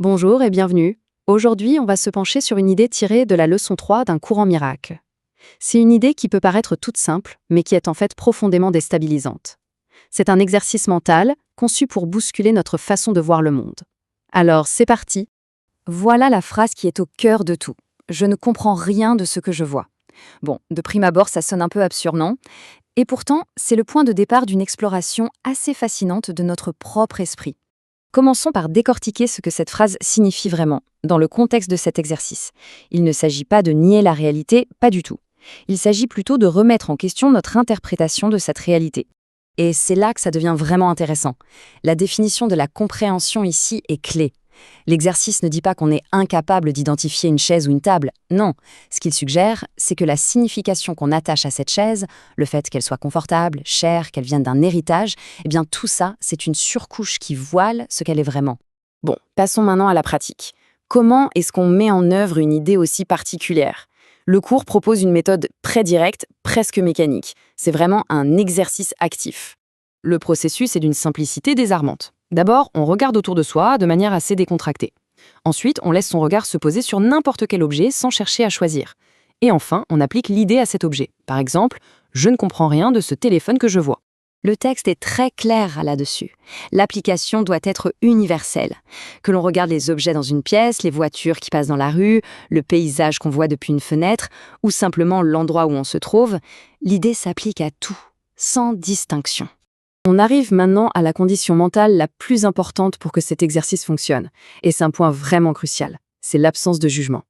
Bonjour et bienvenue. Aujourd'hui, on va se pencher sur une idée tirée de la leçon 3 d'un courant miracle. C'est une idée qui peut paraître toute simple, mais qui est en fait profondément déstabilisante. C'est un exercice mental conçu pour bousculer notre façon de voir le monde. Alors, c'est parti. Voilà la phrase qui est au cœur de tout. Je ne comprends rien de ce que je vois. Bon, de prime abord, ça sonne un peu absurde, non? Et pourtant, c'est le point de départ d'une exploration assez fascinante de notre propre esprit. Commençons par décortiquer ce que cette phrase signifie vraiment, dans le contexte de cet exercice. Il ne s'agit pas de nier la réalité, pas du tout. Il s'agit plutôt de remettre en question notre interprétation de cette réalité. Et c'est là que ça devient vraiment intéressant. La définition de la compréhension ici est clé. L'exercice ne dit pas qu'on est incapable d'identifier une chaise ou une table, non. Ce qu'il suggère, c'est que la signification qu'on attache à cette chaise, le fait qu'elle soit confortable, chère, qu'elle vienne d'un héritage, eh bien tout ça, c'est une surcouche qui voile ce qu'elle est vraiment. Bon, passons maintenant à la pratique. Comment est-ce qu'on met en œuvre une idée aussi particulière? Le cours propose une méthode très directe, presque mécanique. C'est vraiment un exercice actif. Le processus est d'une simplicité désarmante. D'abord, on regarde autour de soi de manière assez décontractée. Ensuite, on laisse son regard se poser sur n'importe quel objet sans chercher à choisir. Et enfin, on applique l'idée à cet objet. Par exemple, je ne comprends rien de ce téléphone que je vois. Le texte est très clair là-dessus. L'application doit être universelle. Que l'on regarde les objets dans une pièce, les voitures qui passent dans la rue, le paysage qu'on voit depuis une fenêtre, ou simplement l'endroit où on se trouve, l'idée s'applique à tout, sans distinction. On arrive maintenant à la condition mentale la plus importante pour que cet exercice fonctionne. Et c'est un point vraiment crucial. C'est l'absence de jugement.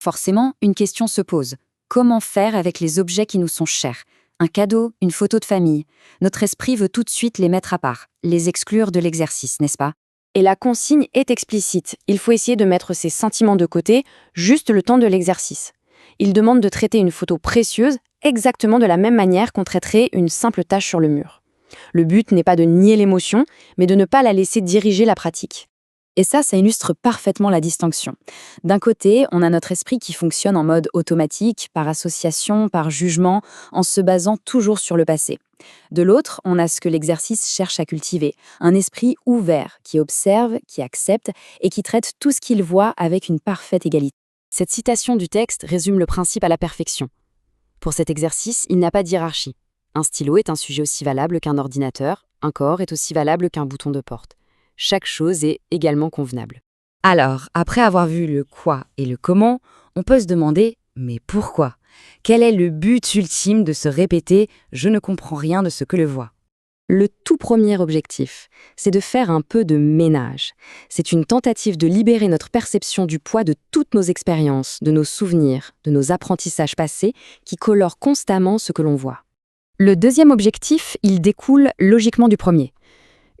Forcément, une question se pose. Comment faire avec les objets qui nous sont chers? Un cadeau, une photo de famille. Notre esprit veut tout de suite les mettre à part, les exclure de l'exercice, n'est-ce pas? Et la consigne est explicite. Il faut essayer de mettre ses sentiments de côté, juste le temps de l'exercice. Il demande de traiter une photo précieuse exactement de la même manière qu'on traiterait une simple tache sur le mur. Le but n'est pas de nier l'émotion, mais de ne pas la laisser diriger la pratique. Et ça illustre parfaitement la distinction. D'un côté, on a notre esprit qui fonctionne en mode automatique, par association, par jugement, en se basant toujours sur le passé. De l'autre, on a ce que l'exercice cherche à cultiver, un esprit ouvert, qui observe, qui accepte et qui traite tout ce qu'il voit avec une parfaite égalité. Cette citation du texte résume le principe à la perfection. Pour cet exercice, il n'y a pas de hiérarchie. Un stylo est un sujet aussi valable qu'un ordinateur, un corps est aussi valable qu'un bouton de porte. Chaque chose est également convenable. Alors, après avoir vu le quoi et le comment, on peut se demander « mais pourquoi ?» Quel est le but ultime de se répéter « je ne comprends rien de ce que je vois ?» Le tout premier objectif, c'est de faire un peu de ménage. C'est une tentative de libérer notre perception du poids de toutes nos expériences, de nos souvenirs, de nos apprentissages passés qui colorent constamment ce que l'on voit. Le deuxième objectif, il découle logiquement du premier.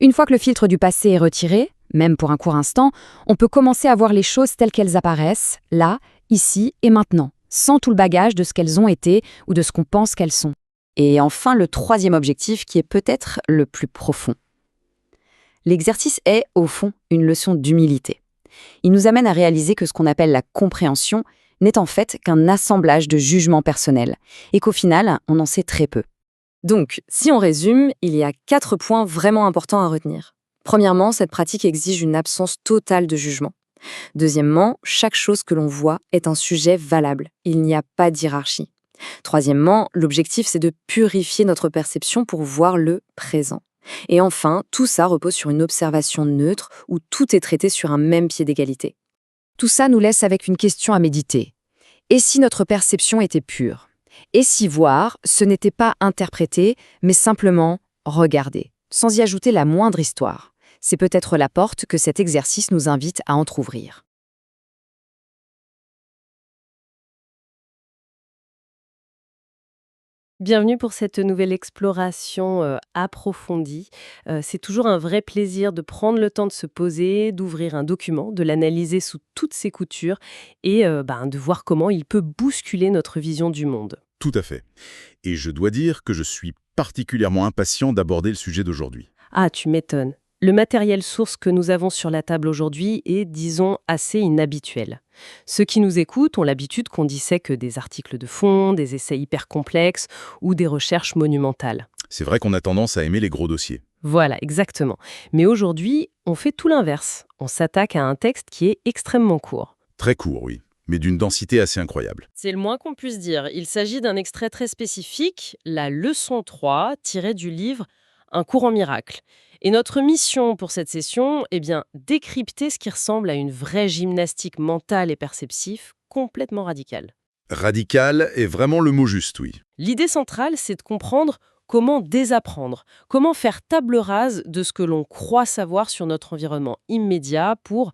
Une fois que le filtre du passé est retiré, même pour un court instant, on peut commencer à voir les choses telles qu'elles apparaissent, là, ici et maintenant, sans tout le bagage de ce qu'elles ont été ou de ce qu'on pense qu'elles sont. Et enfin, le troisième objectif qui est peut-être le plus profond. L'exercice est, au fond, une leçon d'humilité. Il nous amène à réaliser que ce qu'on appelle la compréhension n'est en fait qu'un assemblage de jugements personnels, et qu'au final, on en sait très peu. Donc, si on résume, il y a 4 points vraiment importants à retenir. Premièrement, cette pratique exige une absence totale de jugement. Deuxièmement, chaque chose que l'on voit est un sujet valable. Il n'y a pas d'hiérarchie. Troisièmement, l'objectif, c'est de purifier notre perception pour voir le présent. Et enfin, tout ça repose sur une observation neutre où tout est traité sur un même pied d'égalité. Tout ça nous laisse avec une question à méditer. Et si notre perception était pure ? Et si voir, ce n'était pas interpréter, mais simplement regarder, sans y ajouter la moindre histoire. C'est peut-être la porte que cet exercice nous invite à entr'ouvrir. Bienvenue pour cette nouvelle exploration approfondie. C'est toujours un vrai plaisir de prendre le temps de se poser, d'ouvrir un document, de l'analyser sous toutes ses coutures et de voir comment il peut bousculer notre vision du monde. Tout à fait. Et je dois dire que je suis particulièrement impatient d'aborder le sujet d'aujourd'hui. Ah, tu m'étonnes. Le matériel source que nous avons sur la table aujourd'hui est, disons, assez inhabituel. Ceux qui nous écoutent ont l'habitude qu'on dissèque des articles de fond, des essais hyper complexes ou des recherches monumentales. C'est vrai qu'on a tendance à aimer les gros dossiers. Voilà, exactement. Mais aujourd'hui, on fait tout l'inverse. On s'attaque à un texte qui est extrêmement court. Très court, oui, mais d'une densité assez incroyable. C'est le moins qu'on puisse dire. Il s'agit d'un extrait très spécifique, la leçon 3, tirée du livre Un cours en miracle. Et notre mission pour cette session, décrypter ce qui ressemble à une vraie gymnastique mentale et perceptive complètement radicale. Radical est vraiment le mot juste, oui. L'idée centrale, c'est de comprendre comment désapprendre, comment faire table rase de ce que l'on croit savoir sur notre environnement immédiat pour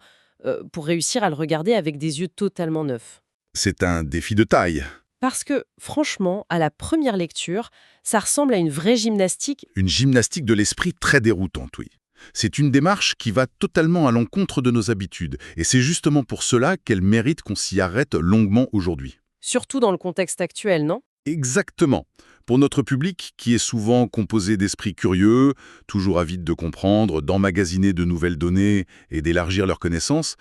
réussir à le regarder avec des yeux totalement neufs. C'est un défi de taille. Parce que, franchement, à la première lecture, ça ressemble à une vraie gymnastique. Une gymnastique de l'esprit très déroutante, oui. C'est une démarche qui va totalement à l'encontre de nos habitudes, et c'est justement pour cela qu'elle mérite qu'on s'y arrête longuement aujourd'hui. Surtout dans le contexte actuel, non? Exactement. Pour notre public, qui est souvent composé d'esprits curieux, toujours avides de comprendre, d'emmagasiner de nouvelles données et d'élargir leurs connaissances,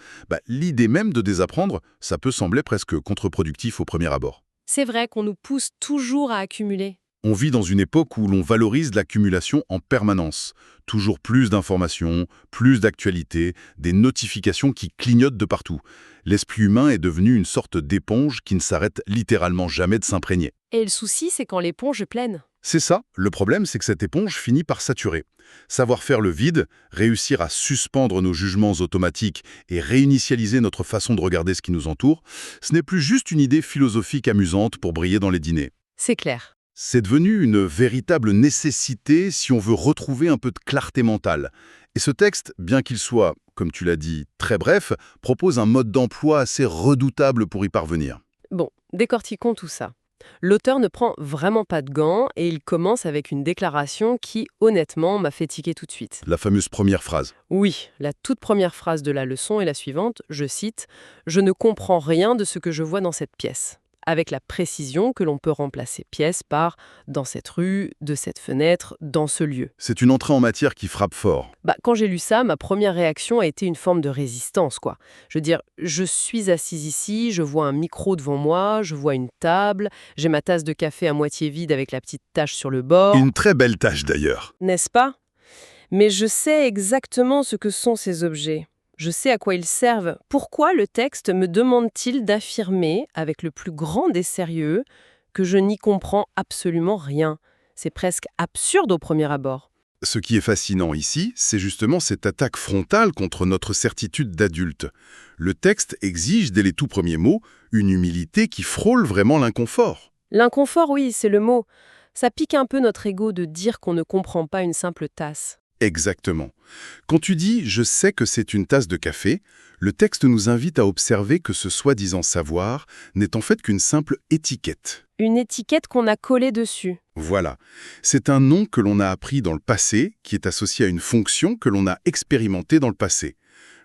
l'idée même de désapprendre, ça peut sembler presque contre-productif au premier abord. C'est vrai qu'on nous pousse toujours à accumuler. On vit dans une époque où l'on valorise l'accumulation en permanence. Toujours plus d'informations, plus d'actualités, des notifications qui clignotent de partout. L'esprit humain est devenu une sorte d'éponge qui ne s'arrête littéralement jamais de s'imprégner. Et le souci, c'est quand l'éponge est pleine. C'est ça, le problème, c'est que cette éponge finit par saturer. Savoir faire le vide, réussir à suspendre nos jugements automatiques et réinitialiser notre façon de regarder ce qui nous entoure, ce n'est plus juste une idée philosophique amusante pour briller dans les dîners. C'est clair. C'est devenu une véritable nécessité si on veut retrouver un peu de clarté mentale. Et ce texte, bien qu'il soit, comme tu l'as dit, très bref, propose un mode d'emploi assez redoutable pour y parvenir. Bon, décortiquons tout ça. L'auteur ne prend vraiment pas de gants et il commence avec une déclaration qui, honnêtement, m'a fait tiquer tout de suite. La fameuse première phrase. Oui, la toute première phrase de la leçon est la suivante, je cite « Je ne comprends rien de ce que je vois dans cette pièce », avec la précision que l'on peut remplacer pièce par « dans cette rue, de cette fenêtre, dans ce lieu ». C'est une entrée en matière qui frappe fort. Quand j'ai lu ça, ma première réaction a été une forme de résistance, quoi. Je veux dire, je suis assise ici, je vois un micro devant moi, je vois une table, j'ai ma tasse de café à moitié vide avec la petite tache sur le bord. Une très belle tâche d'ailleurs. N'est-ce pas? Mais je sais exactement ce que sont ces objets. Je sais à quoi ils servent. Pourquoi le texte me demande-t-il d'affirmer, avec le plus grand des sérieux, que je n'y comprends absolument rien? C'est presque absurde au premier abord. Ce qui est fascinant ici, c'est justement cette attaque frontale contre notre certitude d'adulte. Le texte exige, dès les tout premiers mots, une humilité qui frôle vraiment l'inconfort. L'inconfort, oui, c'est le mot. Ça pique un peu notre ego de dire qu'on ne comprend pas une simple tasse. Exactement. Quand tu dis « je sais que c'est une tasse de café », le texte nous invite à observer que ce soi-disant savoir n'est en fait qu'une simple étiquette. Une étiquette qu'on a collée dessus. Voilà. C'est un nom que l'on a appris dans le passé, qui est associé à une fonction que l'on a expérimentée dans le passé.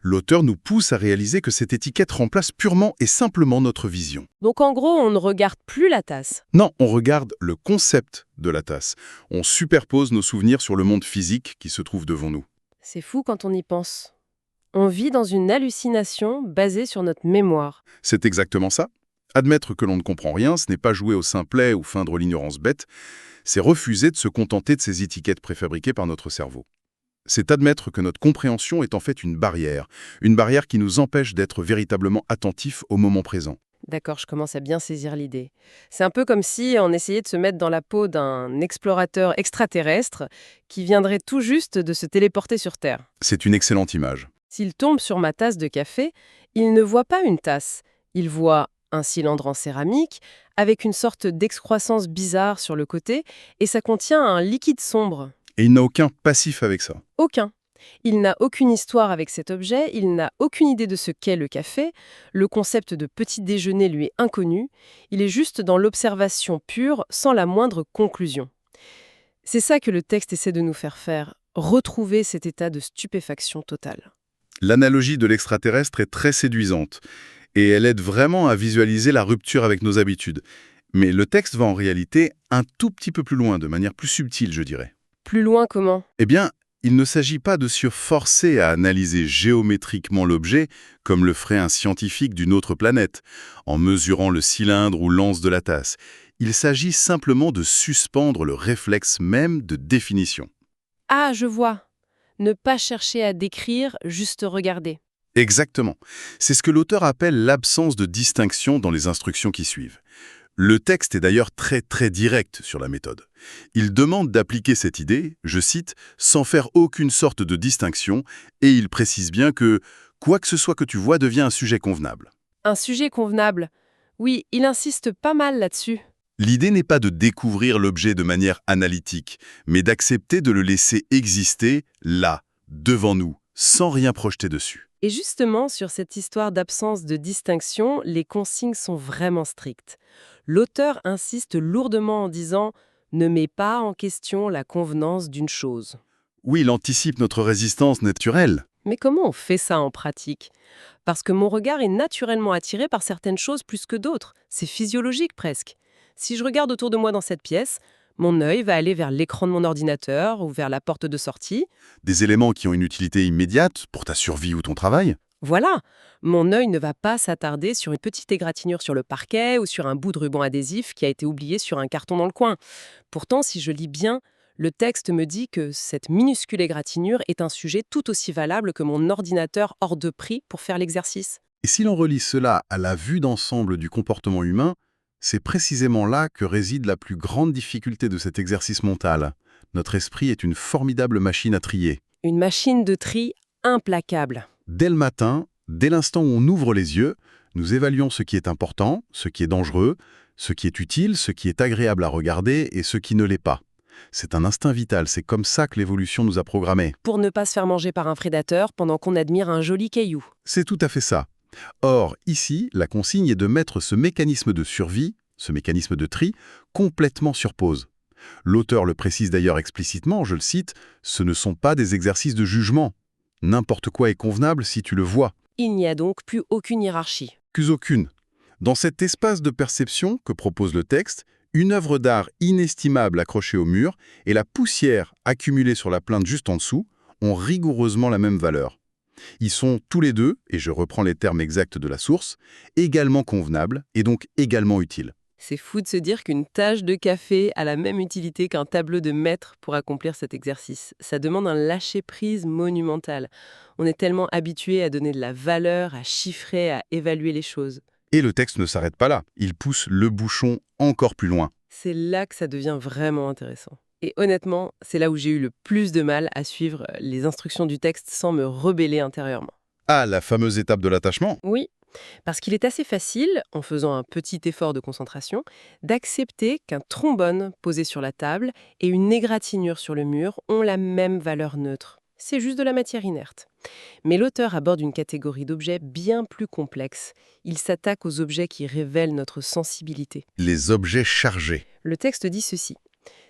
L'auteur nous pousse à réaliser que cette étiquette remplace purement et simplement notre vision. Donc en gros, on ne regarde plus la tasse. Non, on regarde le concept de la tasse. On superpose nos souvenirs sur le monde physique qui se trouve devant nous. C'est fou quand on y pense. On vit dans une hallucination basée sur notre mémoire. C'est exactement ça. Admettre que l'on ne comprend rien, ce n'est pas jouer au simplet ou feindre l'ignorance bête, c'est refuser de se contenter de ces étiquettes préfabriquées par notre cerveau. C'est admettre que notre compréhension est en fait une barrière qui nous empêche d'être véritablement attentifs au moment présent. D'accord, je commence à bien saisir l'idée. C'est un peu comme si on essayait de se mettre dans la peau d'un explorateur extraterrestre qui viendrait tout juste de se téléporter sur Terre. C'est une excellente image. S'il tombe sur ma tasse de café, il ne voit pas une tasse. Il voit un cylindre en céramique avec une sorte d'excroissance bizarre sur le côté et ça contient un liquide sombre. Et il n'a aucun passif avec ça. Aucun. Il n'a aucune histoire avec cet objet, il n'a aucune idée de ce qu'est le café, le concept de petit déjeuner lui est inconnu, il est juste dans l'observation pure, sans la moindre conclusion. C'est ça que le texte essaie de nous faire, retrouver cet état de stupéfaction totale. L'analogie de l'extraterrestre est très séduisante, et elle aide vraiment à visualiser la rupture avec nos habitudes. Mais le texte va en réalité un tout petit peu plus loin, de manière plus subtile, je dirais. Plus loin comment? Eh bien, il ne s'agit pas de se forcer à analyser géométriquement l'objet comme le ferait un scientifique d'une autre planète, en mesurant le cylindre ou l'anse de la tasse. Il s'agit simplement de suspendre le réflexe même de définition. Ah, je vois. Ne pas chercher à décrire, juste regarder. Exactement. C'est ce que l'auteur appelle l'absence de distinction dans les instructions qui suivent. Le texte est d'ailleurs très direct sur la méthode. Il demande d'appliquer cette idée, je cite, sans faire aucune sorte de distinction, et il précise bien que quoi que ce soit que tu vois devient un sujet convenable. Un sujet convenable. Oui, il insiste pas mal là-dessus. L'idée n'est pas de découvrir l'objet de manière analytique, mais d'accepter de le laisser exister là, devant nous, sans rien projeter dessus. Et justement, sur cette histoire d'absence de distinction, les consignes sont vraiment strictes. L'auteur insiste lourdement en disant « Ne mets pas en question la convenance d'une chose ». Oui, il anticipe notre résistance naturelle. Mais comment on fait ça en pratique? Parce que mon regard est naturellement attiré par certaines choses plus que d'autres. C'est physiologique presque. Si je regarde autour de moi dans cette pièce, mon œil va aller vers l'écran de mon ordinateur ou vers la porte de sortie. Des éléments qui ont une utilité immédiate pour ta survie ou ton travail. Voilà, mon œil ne va pas s'attarder sur une petite égratignure sur le parquet ou sur un bout de ruban adhésif qui a été oublié sur un carton dans le coin. Pourtant, si je lis bien, le texte me dit que cette minuscule égratignure est un sujet tout aussi valable que mon ordinateur hors de prix pour faire l'exercice. Et si l'on relie cela à la vue d'ensemble du comportement humain, c'est précisément là que réside la plus grande difficulté de cet exercice mental. Notre esprit est une formidable machine à trier. Une machine de tri implacable. Dès le matin, dès l'instant où on ouvre les yeux, nous évaluons ce qui est important, ce qui est dangereux, ce qui est utile, ce qui est agréable à regarder et ce qui ne l'est pas. C'est un instinct vital, c'est comme ça que l'évolution nous a programmés. Pour ne pas se faire manger par un prédateur pendant qu'on admire un joli caillou. C'est tout à fait ça. Or, ici, la consigne est de mettre ce mécanisme de survie, ce mécanisme de tri, complètement sur pause. L'auteur le précise d'ailleurs explicitement, je le cite, « Ce ne sont pas des exercices de jugement. N'importe quoi est convenable si tu le vois. » Il n'y a donc plus aucune hiérarchie. Plus aucune. Dans cet espace de perception que propose le texte, une œuvre d'art inestimable accrochée au mur et la poussière accumulée sur la plinthe juste en dessous ont rigoureusement la même valeur. Ils sont tous les deux, et je reprends les termes exacts de la source, également convenables et donc également utiles. C'est fou de se dire qu'une tache de café a la même utilité qu'un tableau de maître pour accomplir cet exercice. Ça demande un lâcher-prise monumental. On est tellement habitué à donner de la valeur, à chiffrer, à évaluer les choses. Et le texte ne s'arrête pas là, il pousse le bouchon encore plus loin. C'est là que ça devient vraiment intéressant. Et honnêtement, c'est là où j'ai eu le plus de mal à suivre les instructions du texte sans me rebeller intérieurement. Ah, la fameuse étape de l'attachement. Oui, parce qu'il est assez facile, en faisant un petit effort de concentration, d'accepter qu'un trombone posé sur la table et une égratignure sur le mur ont la même valeur neutre. C'est juste de la matière inerte. Mais l'auteur aborde une catégorie d'objets bien plus complexe. Il s'attaque aux objets qui révèlent notre sensibilité. Les objets chargés. Le texte dit ceci.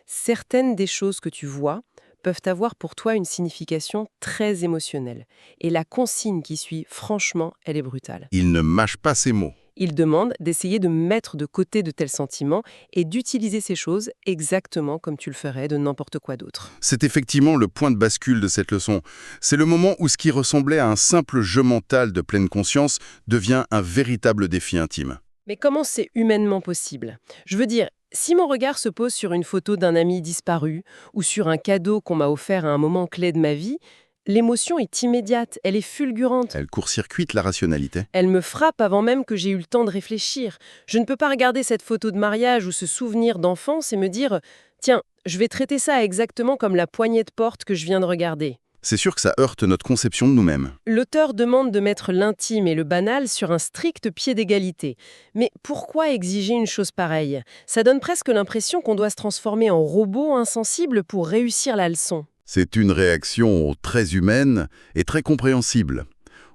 Certaines des choses que tu vois peuvent avoir pour toi une signification très émotionnelle. Et la consigne qui suit, franchement, elle est brutale. Il ne mâche pas ses mots. Il demande d'essayer de mettre de côté de tels sentiments et d'utiliser ces choses exactement comme tu le ferais de n'importe quoi d'autre. C'est effectivement le point de bascule de cette leçon. C'est le moment où ce qui ressemblait à un simple jeu mental de pleine conscience devient un véritable défi intime. Mais comment c'est humainement possible? Je veux dire, si mon regard se pose sur une photo d'un ami disparu ou sur un cadeau qu'on m'a offert à un moment clé de ma vie, l'émotion est immédiate, elle est fulgurante. Elle court-circuite la rationalité. Elle me frappe avant même que j'ai eu le temps de réfléchir. Je ne peux pas regarder cette photo de mariage ou ce souvenir d'enfance et me dire « Tiens, je vais traiter ça exactement comme la poignée de porte que je viens de regarder ». C'est sûr que ça heurte notre conception de nous-mêmes. L'auteur demande de mettre l'intime et le banal sur un strict pied d'égalité. Mais pourquoi exiger une chose pareille? Ça donne presque l'impression qu'on doit se transformer en robot insensible pour réussir la leçon. C'est une réaction très humaine et très compréhensible.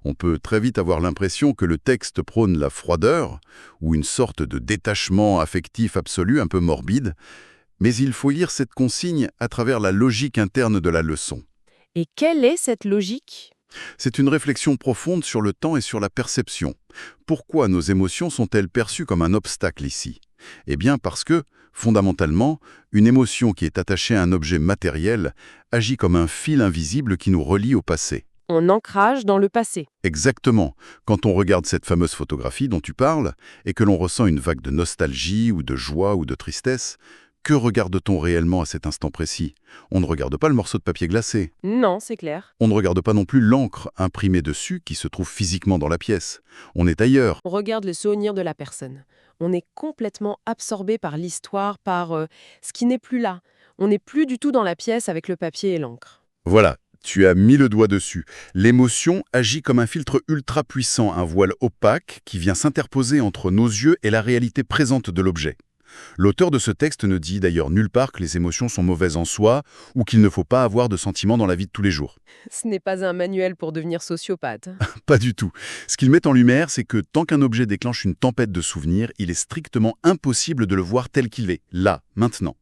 On peut très vite avoir l'impression que le texte prône la froideur ou une sorte de détachement affectif absolu un peu morbide, mais il faut lire cette consigne à travers la logique interne de la leçon. Et quelle est cette logique? C'est une réflexion profonde sur le temps et sur la perception. Pourquoi nos émotions sont-elles perçues comme un obstacle ici? Eh bien parce que, fondamentalement, une émotion qui est attachée à un objet matériel agit comme un fil invisible qui nous relie au passé. On ancrage dans le passé. Exactement. Quand on regarde cette fameuse photographie dont tu parles, et que l'on ressent une vague de nostalgie ou de joie ou de tristesse, que regarde-t-on réellement à cet instant précis? On ne regarde pas le morceau de papier glacé. Non, c'est clair. On ne regarde pas non plus l'encre imprimée dessus qui se trouve physiquement dans la pièce. On est ailleurs. On regarde le souvenir de la personne. On est complètement absorbé par l'histoire, par ce qui n'est plus là. On n'est plus du tout dans la pièce avec le papier et l'encre. Voilà, tu as mis le doigt dessus. L'émotion agit comme un filtre ultra puissant, un voile opaque qui vient s'interposer entre nos yeux et la réalité présente de l'objet. L'auteur de ce texte ne dit d'ailleurs nulle part que les émotions sont mauvaises en soi ou qu'il ne faut pas avoir de sentiments dans la vie de tous les jours. Ce n'est pas un manuel pour devenir sociopathe. Pas du tout. Ce qu'il met en lumière, c'est que tant qu'un objet déclenche une tempête de souvenirs, il est strictement impossible de le voir tel qu'il est, là, maintenant.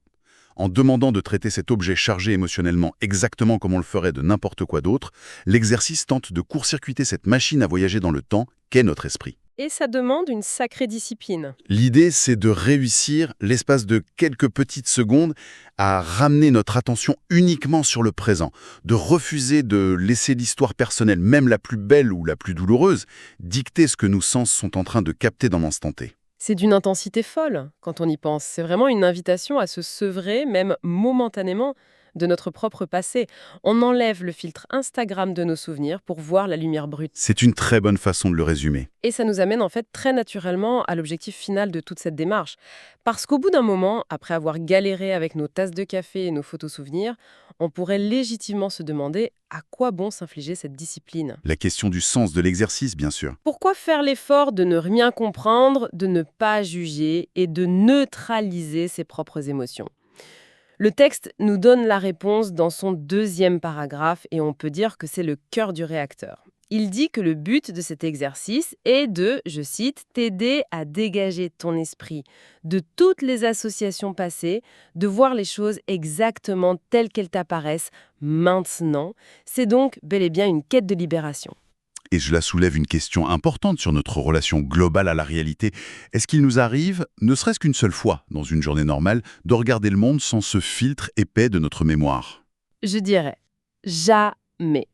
En demandant de traiter cet objet chargé émotionnellement exactement comme on le ferait de n'importe quoi d'autre, l'exercice tente de court-circuiter cette machine à voyager dans le temps qu'est notre esprit. Et ça demande une sacrée discipline. L'idée, c'est de réussir, l'espace de quelques petites secondes, à ramener notre attention uniquement sur le présent, de refuser de laisser l'histoire personnelle, même la plus belle ou la plus douloureuse, dicter ce que nos sens sont en train de capter dans l'instant T. C'est d'une intensité folle quand on y pense. C'est vraiment une invitation à se sevrer, même momentanément, de notre propre passé. On enlève le filtre Instagram de nos souvenirs pour voir la lumière brute. C'est une très bonne façon de le résumer. Et ça nous amène en fait très naturellement à l'objectif final de toute cette démarche. Parce qu'au bout d'un moment, après avoir galéré avec nos tasses de café et nos photos souvenirs, on pourrait légitimement se demander à quoi bon s'infliger cette discipline. La question du sens de l'exercice, bien sûr. Pourquoi faire l'effort de ne rien comprendre, de ne pas juger et de neutraliser ses propres émotions? Le texte nous donne la réponse dans son 2e paragraphe et on peut dire que c'est le cœur du réacteur. Il dit que le but de cet exercice est de, je cite, t'aider à dégager ton esprit de toutes les associations passées, de voir les choses exactement telles qu'elles t'apparaissent maintenant. C'est donc bel et bien une quête de libération. Et cela soulève une question importante sur notre relation globale à la réalité. Est-ce qu'il nous arrive, ne serait-ce qu'une seule fois dans une journée normale, de regarder le monde sans ce filtre épais de notre mémoire? Je dirais jamais.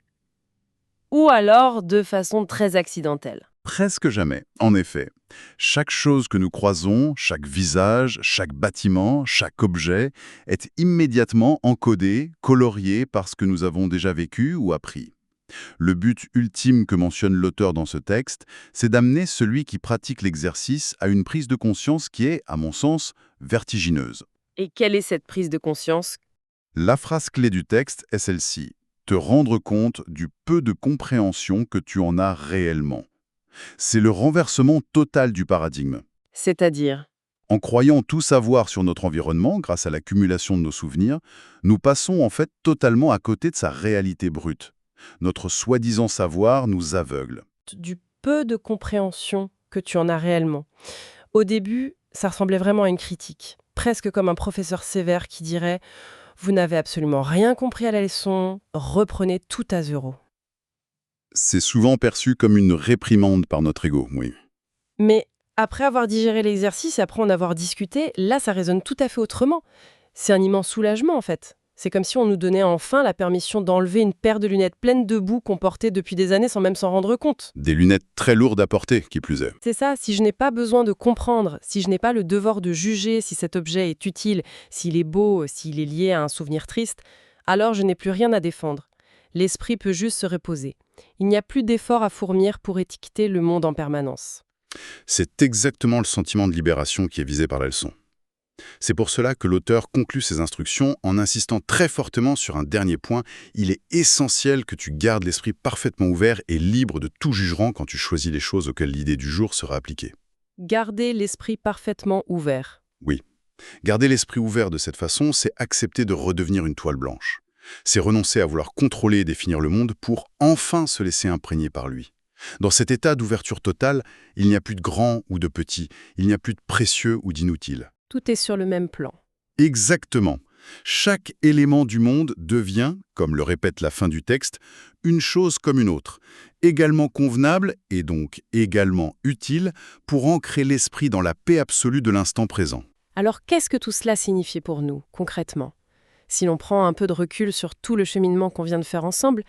Ou alors de façon très accidentelle. Presque jamais, en effet. Chaque chose que nous croisons, chaque visage, chaque bâtiment, chaque objet, est immédiatement encodé, colorié par ce que nous avons déjà vécu ou appris. Le but ultime que mentionne l'auteur dans ce texte, c'est d'amener celui qui pratique l'exercice à une prise de conscience qui est, à mon sens, vertigineuse. Et quelle est cette prise de conscience? La phrase clé du texte est celle-ci. Te rendre compte du peu de compréhension que tu en as réellement. C'est le renversement total du paradigme. C'est-à-dire? En croyant tout savoir sur notre environnement grâce à l'accumulation de nos souvenirs, nous passons en fait totalement à côté de sa réalité brute. Notre soi-disant savoir nous aveugle. Du peu de compréhension que tu en as réellement. Au début, ça ressemblait vraiment à une critique, presque comme un professeur sévère qui dirait « Vous n'avez absolument rien compris à la leçon, reprenez tout à zéro ». C'est souvent perçu comme une réprimande par notre ego, oui. Mais après avoir digéré l'exercice et après en avoir discuté, là, ça résonne tout à fait autrement. C'est un immense soulagement, en fait. C'est comme si on nous donnait enfin la permission d'enlever une paire de lunettes pleines de boue qu'on portait depuis des années sans même s'en rendre compte. Des lunettes très lourdes à porter, qui plus est. C'est ça, si je n'ai pas besoin de comprendre, si je n'ai pas le devoir de juger si cet objet est utile, s'il est beau, s'il est lié à un souvenir triste, alors je n'ai plus rien à défendre. L'esprit peut juste se reposer. Il n'y a plus d'effort à fournir pour étiqueter le monde en permanence. C'est exactement le sentiment de libération qui est visé par la leçon. C'est pour cela que l'auteur conclut ses instructions en insistant très fortement sur un dernier point. Il est essentiel que tu gardes l'esprit parfaitement ouvert et libre de tout jugement quand tu choisis les choses auxquelles l'idée du jour sera appliquée. Garder l'esprit parfaitement ouvert. Oui. Garder l'esprit ouvert de cette façon, c'est accepter de redevenir une toile blanche. C'est renoncer à vouloir contrôler et définir le monde pour enfin se laisser imprégner par lui. Dans cet état d'ouverture totale, il n'y a plus de grand ou de petit, il n'y a plus de précieux ou d'inutile. Tout est sur le même plan. Exactement. Chaque élément du monde devient, comme le répète la fin du texte, une chose comme une autre, également convenable et donc également utile pour ancrer l'esprit dans la paix absolue de l'instant présent. Alors qu'est-ce que tout cela signifie pour nous, concrètement? Si l'on prend un peu de recul sur tout le cheminement qu'on vient de faire ensemble,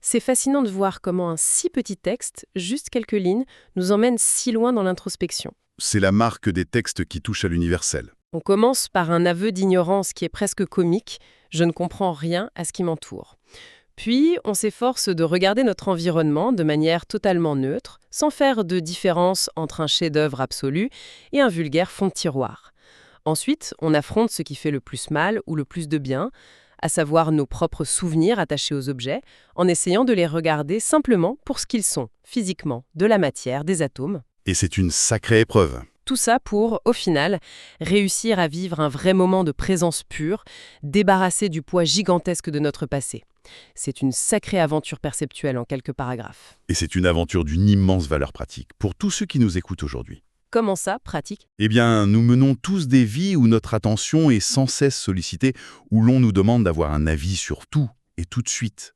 C'est fascinant de voir comment un si petit texte, juste quelques lignes, nous emmène si loin dans l'introspection. C'est la marque des textes qui touchent à l'universel. On commence par un aveu d'ignorance qui est presque comique. Je ne comprends rien à ce qui m'entoure. Puis, on s'efforce de regarder notre environnement de manière totalement neutre, sans faire de différence entre un chef-d'œuvre absolu et un vulgaire fond de tiroir. Ensuite, on affronte ce qui fait le plus mal ou le plus de bien, à savoir nos propres souvenirs attachés aux objets, en essayant de les regarder simplement pour ce qu'ils sont, physiquement, de la matière, des atomes. Et c'est une sacrée épreuve. Tout ça pour, au final, réussir à vivre un vrai moment de présence pure, débarrassé du poids gigantesque de notre passé. C'est une sacrée aventure perceptuelle en quelques paragraphes. Et c'est une aventure d'une immense valeur pratique pour tous ceux qui nous écoutent aujourd'hui. Comment ça, pratique? Eh bien, nous menons tous des vies où notre attention est sans cesse sollicitée, où l'on nous demande d'avoir un avis sur tout et tout de suite.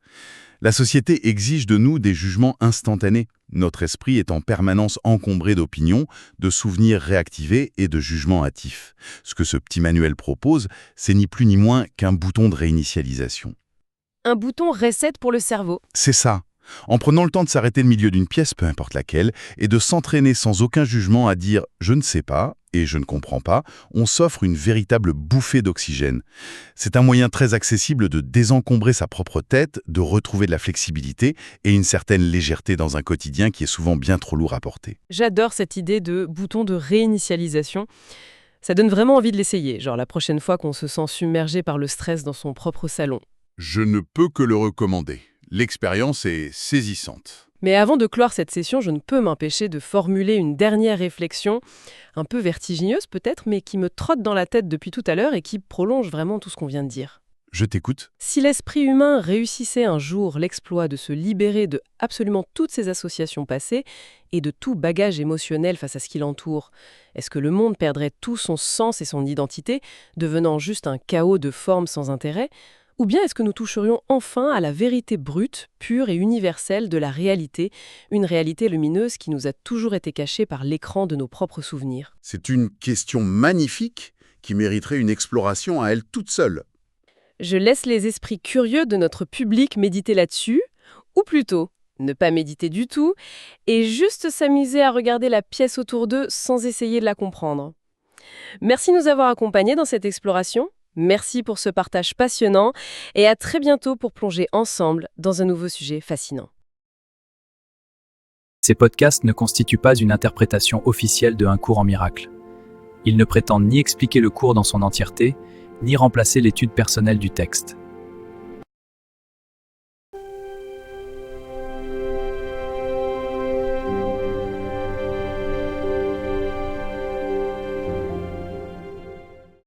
La société exige de nous des jugements instantanés. Notre esprit est en permanence encombré d'opinions, de souvenirs réactivés et de jugements hâtifs. Ce que ce petit manuel propose, c'est ni plus ni moins qu'un bouton de réinitialisation. Un bouton reset pour le cerveau. C'est ça. En prenant le temps de s'arrêter au milieu d'une pièce, peu importe laquelle, et de s'entraîner sans aucun jugement à dire « je ne sais pas » et « je ne comprends pas », on s'offre une véritable bouffée d'oxygène. C'est un moyen très accessible de désencombrer sa propre tête, de retrouver de la flexibilité et une certaine légèreté dans un quotidien qui est souvent bien trop lourd à porter. J'adore cette idée de bouton de réinitialisation. Ça donne vraiment envie de l'essayer, genre la prochaine fois qu'on se sent submergé par le stress dans son propre salon. Je ne peux que le recommander. L'expérience est saisissante. Mais avant de clore cette session, je ne peux m'empêcher de formuler une dernière réflexion, un peu vertigineuse peut-être, mais qui me trotte dans la tête depuis tout à l'heure et qui prolonge vraiment tout ce qu'on vient de dire. Je t'écoute. Si l'esprit humain réussissait un jour l'exploit de se libérer de absolument toutes ses associations passées et de tout bagage émotionnel face à ce qui l'entoure, est-ce que le monde perdrait tout son sens et son identité, devenant juste un chaos de formes sans intérêt ? Ou bien est-ce que nous toucherions enfin à la vérité brute, pure et universelle de la réalité, une réalité lumineuse qui nous a toujours été cachée par l'écran de nos propres souvenirs? C'est une question magnifique qui mériterait une exploration à elle toute seule. Je laisse les esprits curieux de notre public méditer là-dessus, ou plutôt ne pas méditer du tout, et juste s'amuser à regarder la pièce autour d'eux sans essayer de la comprendre. Merci de nous avoir accompagnés dans cette exploration. Merci pour ce partage passionnant et à très bientôt pour plonger ensemble dans un nouveau sujet fascinant. Ces podcasts ne constituent pas une interprétation officielle de Un cours en miracle. Ils ne prétendent ni expliquer le cours dans son entièreté, ni remplacer l'étude personnelle du texte.